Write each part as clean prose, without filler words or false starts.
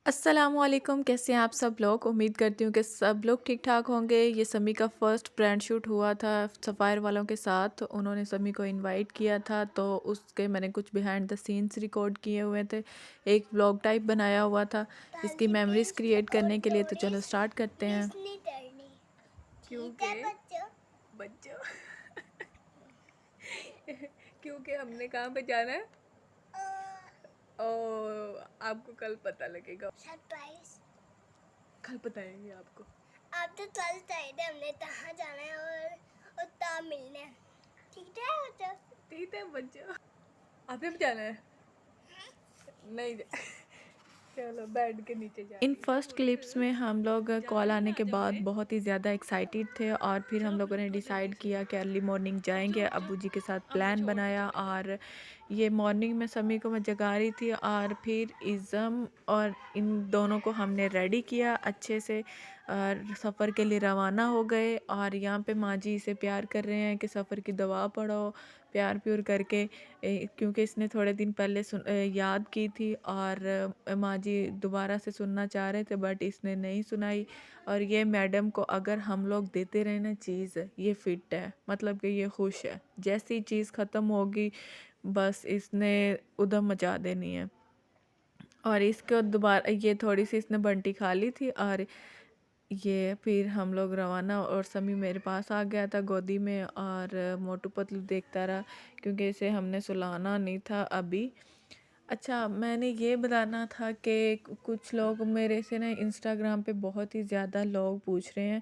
अस्सलामुअलैकुम, कैसे हैं आप सब लोग। उम्मीद करती हूँ कि सब लोग ठीक ठाक होंगे। ये समी का फ़र्स्ट ब्रांड शूट हुआ था सफ़ायर वालों के साथ। उन्होंने समी को इनवाइट किया था तो उसके मैंने कुछ बिहाइंड द सीन्स रिकॉर्ड किए हुए थे। एक व्लॉग टाइप बनाया हुआ था इसकी मेमोरीज क्रिएट करने के लिए। तो चलो स्टार्ट करते हैं। क्योंकि बच्चों क्योंकि हमने कहाँ पे जाना है और आपको कल पता लगेगा। सरप्राइज कल बताएंगे आपको। आप तो कल चाहिए हमने कहाँ जाना है और तब मिलने हैं। ठीक है बच्चों, ठीक है बच्चों। आपने भी जाना है? नहीं चलो बेड के नीचे जा। इन फर्स्ट क्लिप्स में हम लोग कॉल आने के बाद बहुत ही ज़्यादा एक्साइटेड थे और फिर हम लोगों ने डिसाइड किया कि अर्ली मॉर्निंग जाएंगे। अब्बू जी के साथ प्लान बनाया और ये मॉर्निंग में समी को मैं जगा रही थी और फिर इज़म और इन दोनों को हमने रेडी किया अच्छे से और सफ़र के लिए रवाना हो गए। और यहाँ पे माँ जी इसे प्यार कर रहे हैं कि सफ़र की दवा पढ़ो प्यार प्यूर करके क्योंकि इसने थोड़े दिन पहले याद की थी और माँ जी दोबारा से सुनना चाह रहे थे बट इसने नहीं सुनाई। और ये मैडम को अगर हम लोग देते रहे ना चीज़, ये फिट है, मतलब कि ये खुश है। जैसी चीज़ ख़त्म होगी बस इसने उधम मचा देनी है। और इसको दोबारा ये थोड़ी सी इसने बंटी खा ली थी और ये फिर हम लोग रवाना। और समी मेरे पास आ गया था गोदी में और मोटू पतलू देखता रहा क्योंकि इसे हमने सुलाना नहीं था अभी। अच्छा, मैंने ये बताना था कि कुछ लोग मेरे से ना इंस्टाग्राम पे बहुत ही ज़्यादा लोग पूछ रहे हैं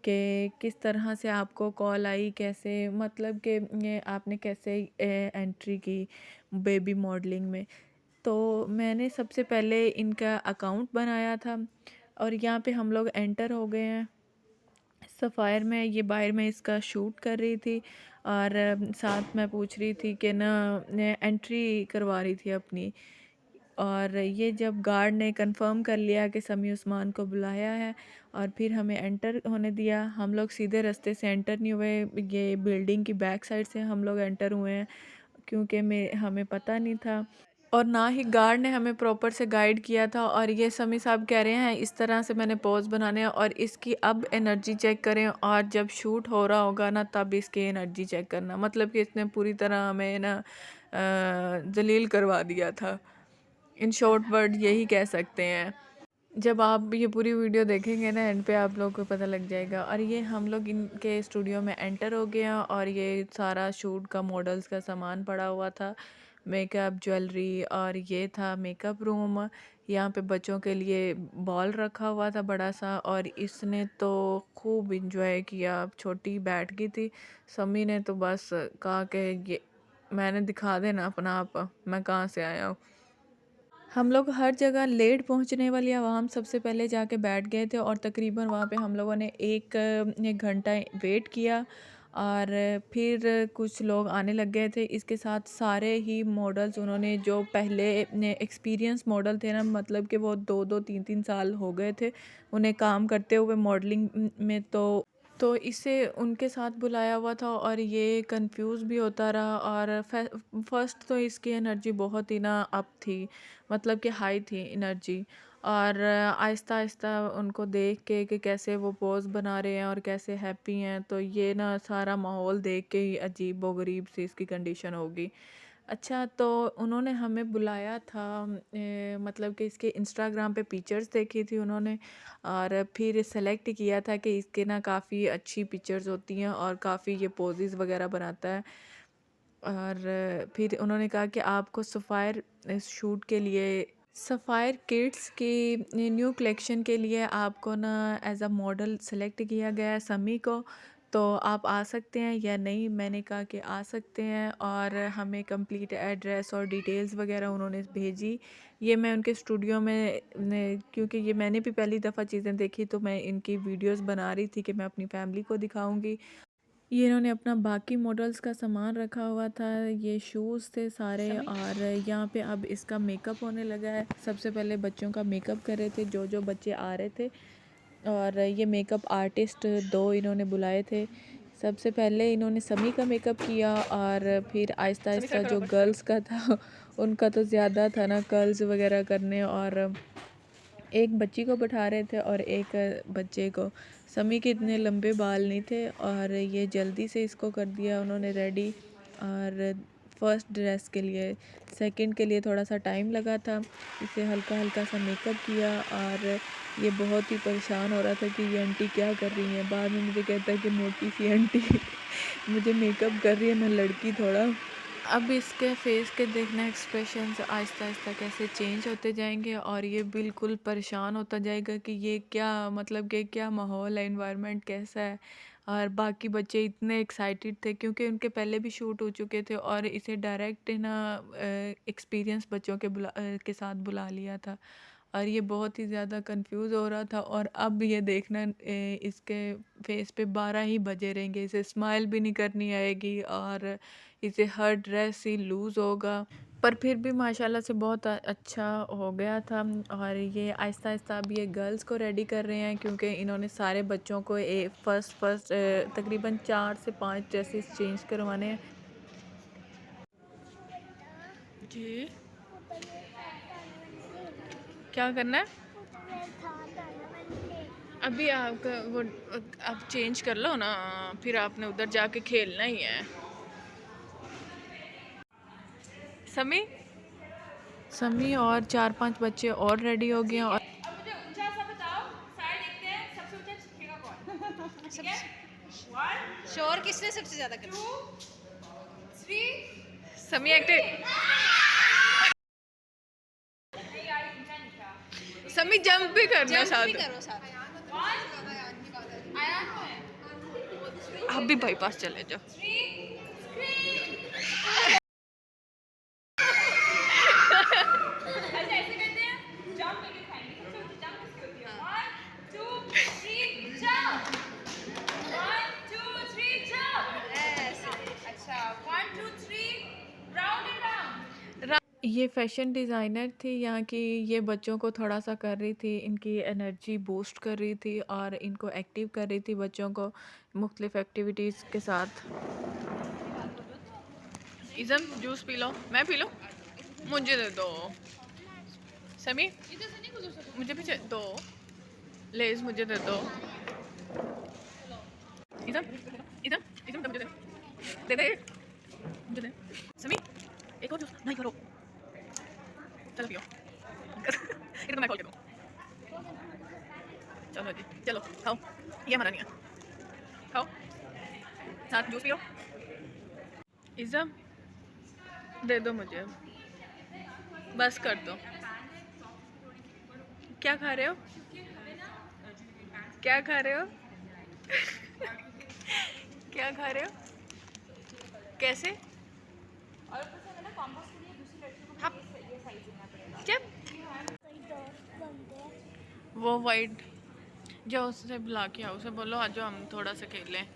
कि किस तरह से आपको कॉल आई, कैसे, मतलब कि ये आपने कैसे एंट्री की बेबी मॉडलिंग में। तो मैंने सबसे पहले इनका अकाउंट बनाया था और यहाँ पे हम लोग एंटर हो गए हैं सफ़ायर में। ये बाहर में इसका शूट कर रही थी और साथ में पूछ रही थी कि ना एंट्री करवा रही थी अपनी। और ये जब गार्ड ने कंफर्म कर लिया कि समी उस्मान को बुलाया है और फिर हमें एंटर होने दिया। हम लोग सीधे रास्ते से एंटर नहीं हुए, ये बिल्डिंग की बैक साइड से हम लोग एंटर हुए हैं क्योंकि हमें पता नहीं था और ना ही गार्ड ने हमें प्रॉपर से गाइड किया था। और ये समी साहब कह रहे हैं इस तरह से मैंने पोज बनाने हैं और इसकी अब एनर्जी चेक करें और जब शूट हो रहा होगा ना तब इसकी एनर्जी चेक करना। मतलब कि इसने पूरी तरह हमें ना जलील करवा दिया था। इन शॉर्ट वर्ड यही कह सकते हैं। जब आप ये पूरी वीडियो देखेंगे ना एंड पे आप लोगों को पता लग जाएगा। और ये हम लोग इनके स्टूडियो में एंटर हो गए हैं और ये सारा शूट का मॉडल्स का सामान पड़ा हुआ था, मेकअप, ज्वेलरी। और ये था मेकअप रूम। यहाँ पे बच्चों के लिए बॉल रखा हुआ था बड़ा सा और इसने तो खूब इंजॉय किया। छोटी बैठ गई थी, समी ने तो बस कहा कि ये मैंने दिखा देना अपना आप, मैं कहाँ से आया हूँ। हम लोग हर जगह लेट पहुंचने वाली आवाम सबसे पहले जाके बैठ गए थे और तकरीबन वहाँ पे हम लोगों ने एक घंटा वेट किया और फिर कुछ लोग आने लग गए थे। इसके साथ सारे ही मॉडल्स, उन्होंने जो पहले एक्सपीरियंस मॉडल थे ना, मतलब कि वो 2-2 3-3 साल हो गए थे उन्हें काम करते हुए मॉडलिंग में, तो इसे उनके साथ बुलाया हुआ था और ये कंफ्यूज भी होता रहा। और फर्स्ट तो इसकी एनर्जी बहुत ही ना अप थी, मतलब कि हाई थी एनर्जी। और आहिस्ता आहिस्ता उनको देख के कि कैसे वो पोज बना रहे हैं और कैसे हैप्पी हैं, तो ये ना सारा माहौल देख के ही अजीब व गरीब सी इसकी कंडीशन होगी। अच्छा, तो उन्होंने हमें बुलाया था मतलब कि इसके इंस्टाग्राम पे पिक्चर्स देखी थी उन्होंने और फिर सेलेक्ट किया था कि इसके ना काफ़ी अच्छी पिक्चर्स होती हैं और काफ़ी ये पोजेस वगैरह बनाता है। और फिर उन्होंने कहा कि आपको सफ़ायर शूट के लिए, सफ़ायर किड्स की न्यू कलेक्शन के लिए आपको ना एज अ मॉडल सेलेक्ट किया गया है समी को, तो आप आ सकते हैं या नहीं। मैंने कहा कि आ सकते हैं और हमें कंप्लीट एड्रेस और डिटेल्स वगैरह उन्होंने भेजी। ये मैं उनके स्टूडियो में क्योंकि ये मैंने भी पहली दफ़ा चीज़ें देखी तो मैं इनकी वीडियोस बना रही थी कि मैं अपनी फैमिली को दिखाऊंगी। ये इन्होंने अपना बाकी मॉडल्स का सामान रखा हुआ था, ये शूज़ थे सारे। और यहाँ पे अब इसका मेकअप होने लगा है। सबसे पहले बच्चों का मेकअप कर रहे थे जो जो बच्चे आ रहे थे और ये मेकअप आर्टिस्ट दो इन्होंने बुलाए थे। सबसे पहले इन्होंने समी का मेकअप किया और फिर आहिस्ता आहिस्ता जो गर्ल्स का था उनका तो ज़्यादा था ना कर्ल्स वगैरह करने और एक बच्ची को बैठा रहे थे और एक बच्चे को। समी के इतने लंबे बाल नहीं थे और ये जल्दी से इसको कर दिया उन्होंने रेडी। और फर्स्ट ड्रेस के लिए, सेकंड के लिए थोड़ा सा टाइम लगा था। इसे हल्का हल्का सा मेकअप किया और ये बहुत ही परेशान हो रहा था कि ये आंटी क्या कर रही हैं। बाद में मुझे कहता है कि मोटी सी आंटी मुझे मेकअप कर रही है, मैं लड़की थोड़ा। अब इसके फेस के देखना एक्सप्रेशंस आहिस्ता आहिस्ता कैसे चेंज होते जाएंगे और ये बिल्कुल परेशान होता जाएगा कि ये क्या, मतलब कि क्या माहौल है, इन्वायरमेंट कैसा है। और बाकी बच्चे इतने एक्साइटेड थे क्योंकि उनके पहले भी शूट हो चुके थे और इसे डायरेक्ट ना एक्सपीरियंस बच्चों के साथ बुला लिया था। और ये बहुत ही ज़्यादा कंफ्यूज हो रहा था। और अब ये देखना इसके फेस पे 12 ही बजे रहेंगे, इसे स्माइल भी नहीं करनी आएगी और इसे हर ड्रेस ही लूज़ होगा। पर फिर भी माशाल्लाह से बहुत अच्छा हो गया था। और ये आहिस्ता आहिस्ता अब ये गर्ल्स को रेडी कर रहे हैं क्योंकि इन्होंने सारे बच्चों को फर्स्ट तकरीबन 4 से 5 ड्रेसेस चेंज करवाने हैं। जी क्या करना है? अभी आपका वो आप चेंज कर लो ना, फिर आपने उधर जाके खेलना ही है। समी समी और 4-5 बच्चे और रेडी हो गए हैं। और अब मुझे ऊंचा सा बताओ, सारे देखते हैं सबसे ऊंचा चिपकेगा कौन। ठीक है, 1 शोर किसने सबसे ज्यादा करा? 2 3 समी एक्टिव। समी जंप भी करना साथ। आप भी बाईपास चले जाओ। ये फैशन डिज़ाइनर थी यहाँ की, ये बच्चों को थोड़ा सा कर रही थी, इनकी एनर्जी बूस्ट कर रही थी और इनको एक्टिव कर रही थी बच्चों को मुख्तलिफ एक्टिविटीज़ के साथ। इज़म जूस पी लो, मैं पी लूँ? मुझे दे दो। समी मुझे भी दो, लेज़ मुझे दे दो। इधम इधम इधम मुझे दे दे मुझे दे। समी एक और जूस नहीं करो, चलो पियो। इधर तो मैं खोल के दूँ। चलो जी चलो खाओ, ये हमारा नहीं है, खाओ साथ जूस पियो। इज़म दे दो मुझे, बस कर दो। क्या खा रहे हो? क्या खा रहे हो? क्या खा रहे हो? कैसे? हाँ जब वो वाइट जो उससे बुला के आओ, उसे बोलो आज हम थोड़ा सा खेलें।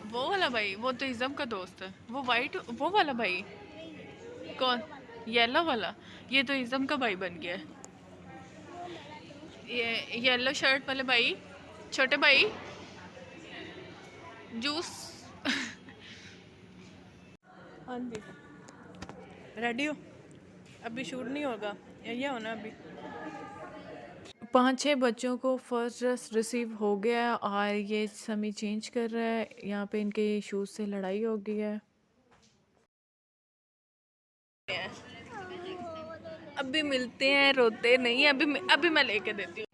वो वाला भाई वो तो इज़म का दोस्त है। वो वाइट वो वाला भाई कौन? येलो वाला? ये तो इज़म का भाई बन गया है। ये येलो शर्ट वाले भाई, छोटे भाई जूस। हाँ जी रेडी हो? अभी शूट नहीं होगा, ये होना अभी। 5-6 बच्चों को फर्स्ट ड्रेस रिसीव हो गया है और ये समी चेंज कर रहा है। यहाँ पे इनके शूज़ से लड़ाई हो गई है। अभी मिलते हैं, रोते नहीं। अभी मैं लेके देती हूँ।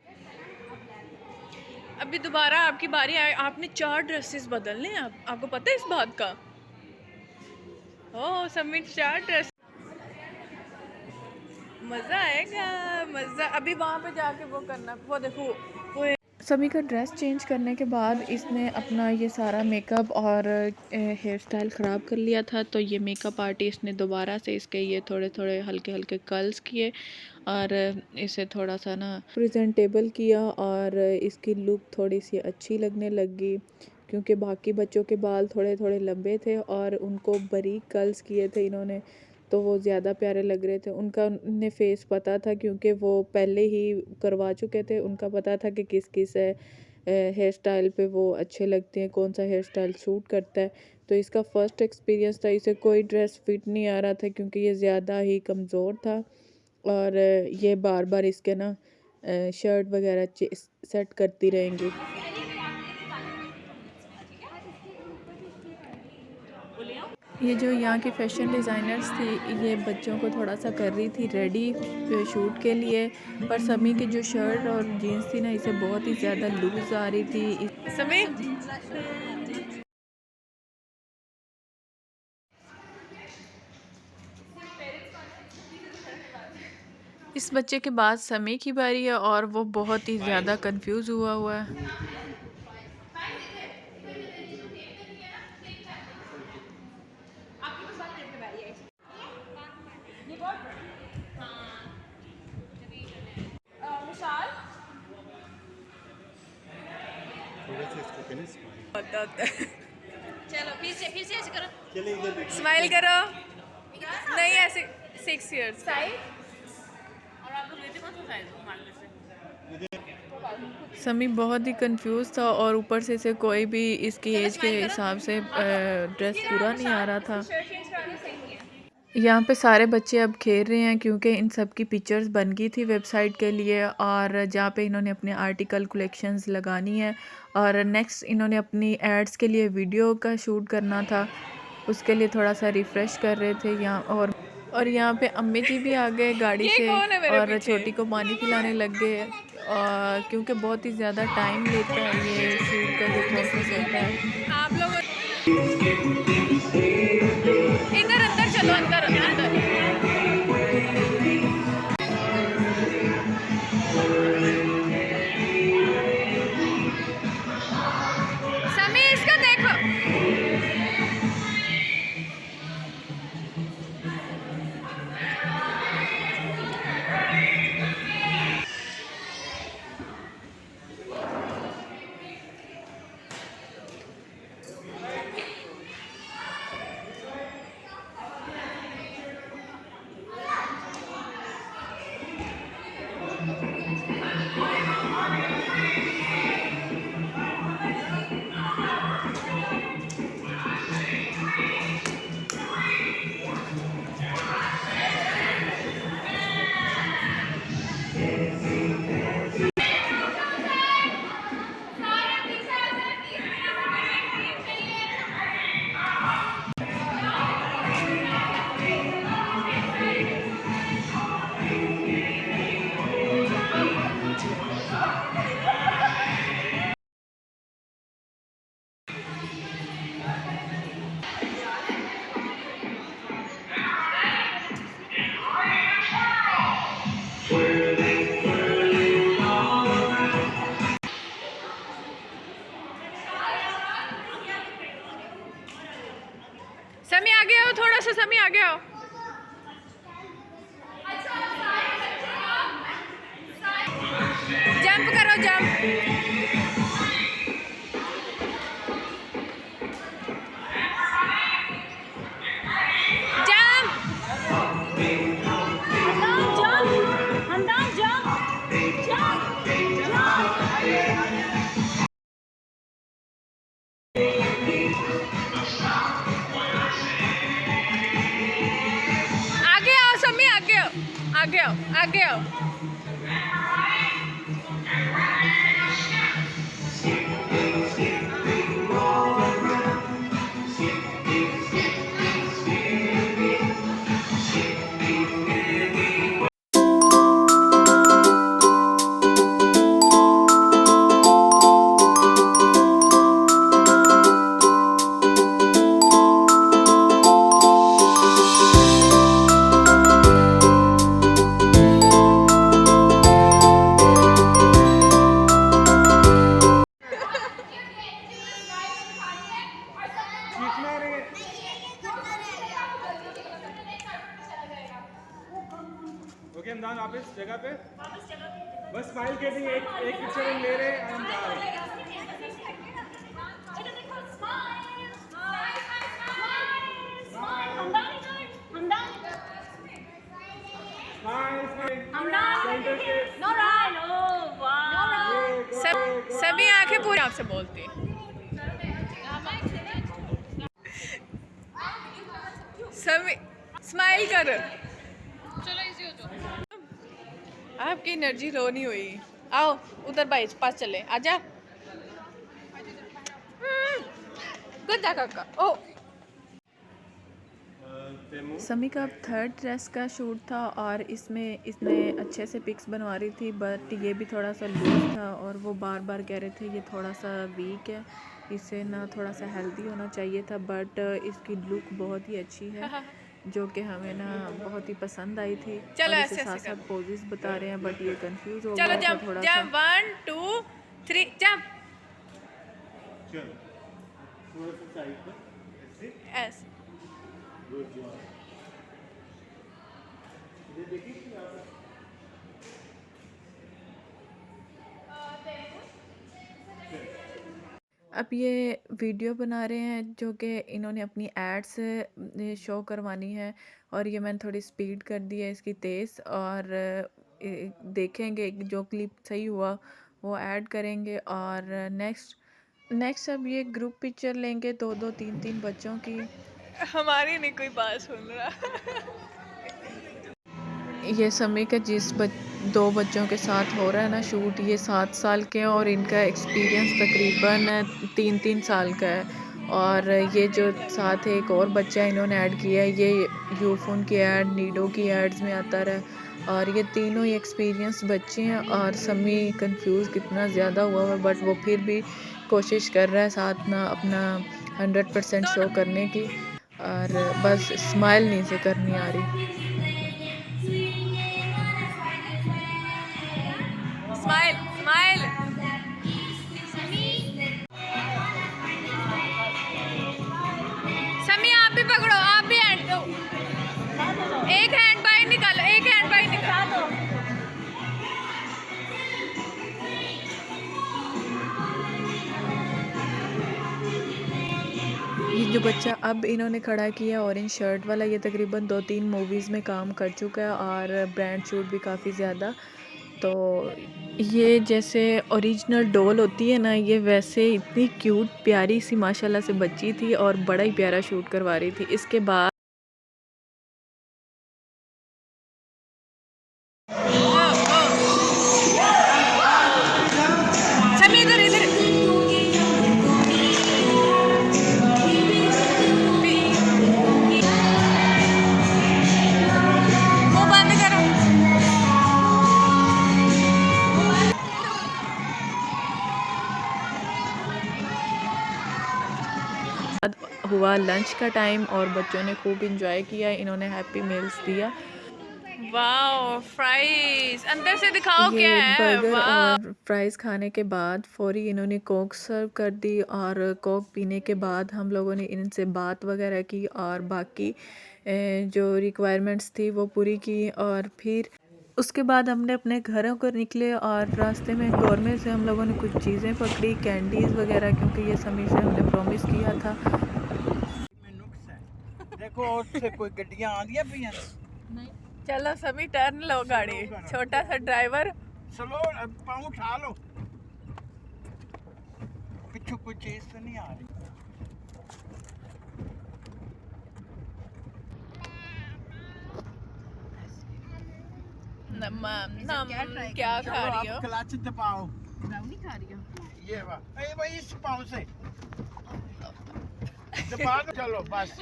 अभी दोबारा आपकी बारी आए, आपने 4 ड्रेसेस बदलने हैं। आपको पता है इस बात का? ओ समी 4 ड्रेस, मज़ा आएगा मज़ा। अभी वहाँ पे जाके वो करना, वो देखो वो समी का ड्रेस चेंज करने के बाद इसने अपना ये सारा मेकअप और हेयर स्टाइल ख़राब कर लिया था। तो ये मेकअप आर्टिस्ट ने दोबारा से इसके ये थोड़े थोड़े हल्के हल्के कर्ल्स किए और इसे थोड़ा सा ना प्रेजेंटेबल किया और इसकी लुक थोड़ी सी अच्छी लगने लगी क्योंकि बाकी बच्चों के बाल थोड़े थोड़े लंबे थे और उनको बारीक कर्ल्स किए थे इन्होंने, तो वो ज़्यादा प्यारे लग रहे थे। उनका उन्हें फेस पता था क्योंकि वो पहले ही करवा चुके थे। उनका पता था कि किस किस हेयर स्टाइल पे वो अच्छे लगते हैं, कौन सा हेयर स्टाइल सूट करता है। तो इसका फ़र्स्ट एक्सपीरियंस था, इसे कोई ड्रेस फिट नहीं आ रहा था क्योंकि ये ज़्यादा ही कमज़ोर था और ये बार बार इसके ना शर्ट वगैरह सेट करती रहेंगी। ये जो यहाँ की फ़ैशन डिज़ाइनर्स थी ये बच्चों को थोड़ा सा कर रही थी रेडी शूट के लिए, पर समी की जो शर्ट और जीन्स थी ना इसे बहुत ही ज़्यादा लूज़ आ रही थी। समी इस बच्चे के बाद समी की बारी है और वो बहुत ही ज़्यादा कंफ्यूज हुआ है। चलो फिर से ऐसे करो। स्माइल करो। नहीं ऐसे 6 इयर्स और आप लोग लेते कौन सा साइज हो मार्केट से? समी बहुत ही कंफ्यूज था और ऊपर से इसे कोई भी इसकी एज के हिसाब से ड्रेस पूरा नहीं आ रहा था। यहाँ पे सारे बच्चे अब खेल रहे हैं क्योंकि इन सब की पिक्चर्स बन गई थी वेबसाइट के लिए, और जहाँ पे इन्होंने अपने आर्टिकल कलेक्शंस लगानी है और नेक्स्ट इन्होंने अपनी एड्स के लिए वीडियो का शूट करना था, उसके लिए थोड़ा सा रिफ़्रेश कर रहे थे यहाँ। और यहाँ पे अम्मी जी भी आ गए गाड़ी से और छोटी को पानी पिलाने लग गए क्योंकि बहुत ही ज़्यादा टाइम लेता है ये शूट का जो प्रोसेस होता है। आप लोग इधर अंदर चलो, अंदर अंदर। समी इसका देखो। समी आगे आओ, थोड़ा सा समी आगे आओ। जंप करो, जंप। आगे आओ समी, आगे आओ, आगे आओ, आगे आओ। ओके हमदान वापस जगह पे बस स्माइल के लिए एक पिक्चर हम ले रहे हैं और हम जा रहे हैं। सभी आंखें पूरी आपसे बोलती हैं। सभी स्माइल कर। चलो इजी हो जाओ। आपकी एनर्जी लो नहीं हुई। आओ उधर भाई पास चले, आजा। गुड काका। ओ समी का अब थर्ड ड्रेस का शूट था और इसमें इसने अच्छे से पिक्स बनवा रही थी, बट ये भी थोड़ा सा लूज था और वो बार बार कह रहे थे ये थोड़ा सा वीक है, इसे ना थोड़ा सा हेल्दी होना चाहिए था, बट इसकी लुक बहुत ही अच्छी है जो कि हमें ना बहुत ही पसंद आई थी। चलो और ऐसे इसे साथ ऐसे साथ पोजेस बता रहे हैं, बट ये कंफ्यूज हो चलो गया था जंप थोड़ा जंप, सा। 1 2 3 जंप। चल थोड़ा सा साइड पर ऐसे। ऐसे गुड जॉब। ये देखिए कि यहाँ पर अब ये वीडियो बना रहे हैं जो कि इन्होंने अपनी एड्स शो करवानी है, और ये मैंने थोड़ी स्पीड कर दी है इसकी तेज़, और देखेंगे जो क्लिप सही हुआ वो ऐड करेंगे। और नेक्स्ट अब ये ग्रुप पिक्चर लेंगे 2-2 3-3 बच्चों की। हमारी नहीं कोई बात सुन रहा। ये समी का दो बच्चों के साथ हो रहा है ना शूट, ये 7 साल के हैं और इनका एक्सपीरियंस तकरीबन 3-3 साल का है। और ये जो साथ एक और बच्चा इन्होंने ऐड किया है, ये यूफोन की ऐड, नीडो की एड्स में आता रहा, और ये तीनों ही एक्सपीरियंस बच्चे हैं। और समी कंफ्यूज कितना ज़्यादा हुआ है, बट वो फिर भी कोशिश कर रहा है साथ ना अपना 100% शो करने की, और बस स्माइल नहीं से करनी आ रही। Smile smile. समी आप भी पकड़ो, आप भी हैंड दो। एक हैंड बाहर निकालो, एक हैंड बाहर निकालो। ये जो बच्चा अब इन्होंने खड़ा किया ऑरेंज शर्ट वाला, ये तकरीबन 2-3 मूवीज़ में काम कर चुका है और ब्रांड शूट भी काफ़ी ज़्यादा। तो ये जैसे ओरिजिनल डॉल होती है ना, ये वैसे इतनी क्यूट प्यारी सी माशाल्लाह से बच्ची थी और बड़ा ही प्यारा शूट करवा रही थी। इसके बाद समी इधर इधर। वो बंद करो। हुआ लंच का टाइम और बच्चों ने खूब इंजॉय किया, इन्होंने हैप्पी मील्स दिया। वाओ फ्राइज अंदर से दिखाओ क्या ये है। बर्गर वाह और फ्राइज़ खाने के बाद फौरी इन्होंने कोक सर्व कर दी, और कोक पीने के बाद हम लोगों ने इनसे बात वगैरह की और बाकी जो रिक्वायरमेंट्स थी वो पूरी की। और फिर उसके बाद हमने अपने घरों को निकले और रास्ते में गौरमेंट से हम लोगों ने कुछ चीज़ें पकड़ी, कैंडीज़ वगैरह, क्योंकि ये समी से हमने प्रॉमिस किया था। देखो उससे कोई गड्डियां आंदियां पियां चलो सभी टर्न लो गाड़ी, छोटा सा ड्राइवर। स्लो पाँव उठा लो, पिछू कोई चीज तो नहीं आ रही। क्या खा रही हो? क्लच दबाओ। ब्राउनी खा रही हो? ये वाह, ये भाई इस पाँव से दबा दो, चलो बस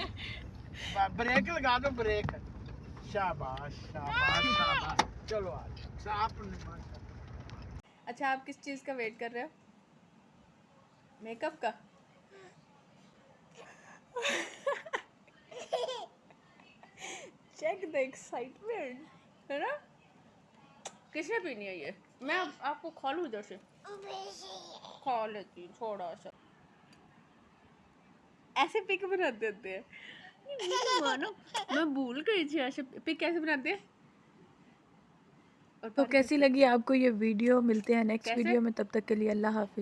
ब्रेक लगा दो, ब्रेक। शाबाश शाबाश शाबाश, चलो आज आप। अच्छा आप किस चीज का वेट कर रहे हो? मेकअप का? चेक द एक्साइटमेंट, है ना? किसने पीनी है ये? मैं आपको खा लूँ इधर से? खा लेती थोड़ा सा। ऐसे पिक बनाते होते हैं। मानो मैं भूल गई थी ऐसे पिक कैसे बनाते हैं। तो कैसी लगी आपको ये वीडियो? मिलते हैं नेक्स्ट कैसे? वीडियो में, तब तक के लिए अल्लाह हाफिज़।